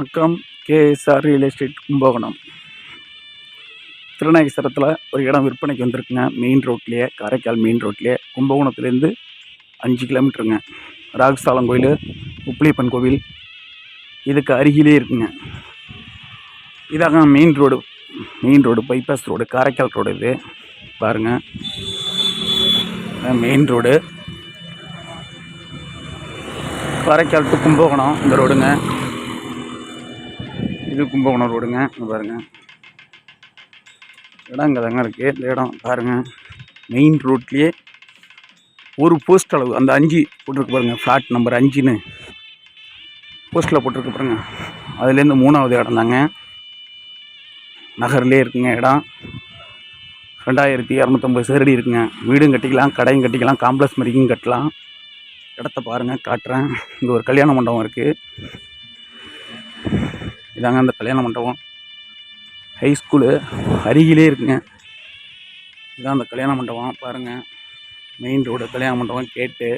வணக்கம். KSR real estate Kumbakonam. திருநாகேஸ்வரத்தில் ஒரு இடம் விற்பனைக்கு வந்திருக்குங்க. மெயின் ரோட்லேயே, காரைக்கால் மெயின் ரோட்லேயே, கும்பகோணத்துலேருந்து 5 கிலோமீட்டருங்க. ராகுஸ்தலம் கோயில், உப்பிலியப்பன் கோவில் இதுக்கு அருகிலே இருக்குங்க. இதாங்க main road bypass road, Karaikal road. இது பாருங்கள், main road Karaikal to Kumbakonam. இந்த ரோடுங்க, இது கும்பகோணம் ரோடுங்க. இங்கே பாருங்கள், இடம் இங்கே தாங்க இருக்குது. இந்த இடம் பாருங்கள், மெயின் ரோட்லேயே ஒரு போஸ்ட் அளவு அந்த 5 போட்டிருக்கு பாருங்கள், ஃப்ளாட் நம்பர் 5ன்னு போஸ்ட்டில் போட்டிருக்கு பாருங்க. அதுலேருந்து 3வது இடம் தாங்க. நகர்லேயே இருக்குங்க இடம். 2250 சதுரடி இருக்குங்க. வீடும் கட்டிக்கலாம், கடையும் கட்டிக்கலாம், காம்ப்ளெக்ஸ் மாதிரிக்கும் கட்டலாம். இடத்த பாருங்கள், காட்டுறேன். இங்கே ஒரு கல்யாண மண்டபம் இருக்குது. இதாங்க அந்த கல்யாண மண்டபம். ஹை ஸ்கூலு அருகிலே இருக்குங்க. இதான் அந்த கல்யாண மண்டபம் பாருங்கள். மெயின் ரோடு கல்யாண மண்டபம் கேட்டு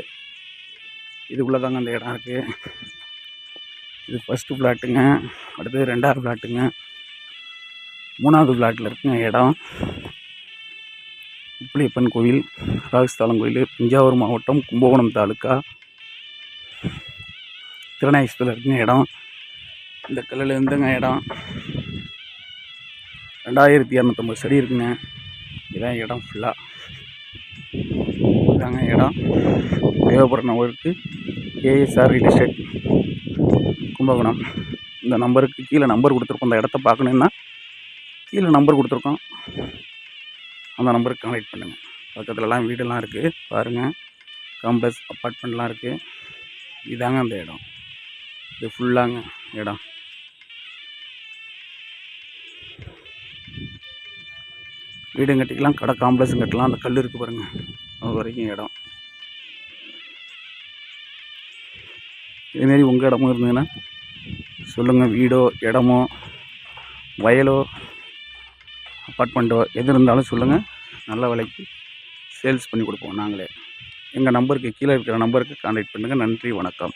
இதுக்குள்ளே தாங்க அந்த இடம் இருக்குது. இது ஃபஸ்ட்டு ஃப்ளாட்டுங்க. அடுத்தது 2வது ஃப்ளாட்டுங்க. 3வது ஃப்ளாட்டில் இருக்குங்க இடம். உப்பிலியப்பன் கோவில், ராகுஸ்தலம் கோயில், தஞ்சாவூர் மாவட்டம், கும்பகோணம் தாலுக்கா, திருநாகேஸ்வரத்தில் இருக்குங்க இடம். இந்த கல்லில் இருந்துங்க இடம் 2250 சடி இருக்குங்க. இதான் இடம் ஃபுல்லாக. இதாங்க இடம். தேவைப்படுற நம்பருக்கு கேஎஸ்ஆர் ரியல் எஸ்டேட் கும்பகோணம். இந்த நம்பருக்கு கீழே நம்பர் கொடுத்துருக்கோம். இந்த இடத்த பார்க்கணுன்னா கீழே நம்பர் கொடுத்துருக்கோம், அந்த நம்பருக்கு கான்டாக்ட் பண்ணுங்கள். பக்கத்துலலாம் வீடெல்லாம் இருக்குது பாருங்கள். காம்ப்ளெக்ஸ் அப்பார்ட்மெண்ட்லாம் இருக்குது. இதாங்க அந்த இடம். இது ஃபுல்லாங்க இடம். வீடும் கட்டிக்கலாம், கடை காம்ப்ளெக்ஸும் கட்டலாம். அந்த கல் இருக்குது பாருங்கள், அது வரைக்கும் இடம். இதுமாரி உங்கள் இடமும் இருந்ததுன்னா சொல்லுங்கள். வீடோ, இடமோ, வயலோ, அப்பார்ட்மெண்ட்டோ எது இருந்தாலும் சொல்லுங்கள். நல்ல விலைக்கு சேல்ஸ் பண்ணி கொடுப்போம் நாங்களே. எங்கள் நம்பருக்கு கீழே இருக்கிற நம்பருக்கு கான்டாக்ட் பண்ணுங்கள். நன்றி, வணக்கம்.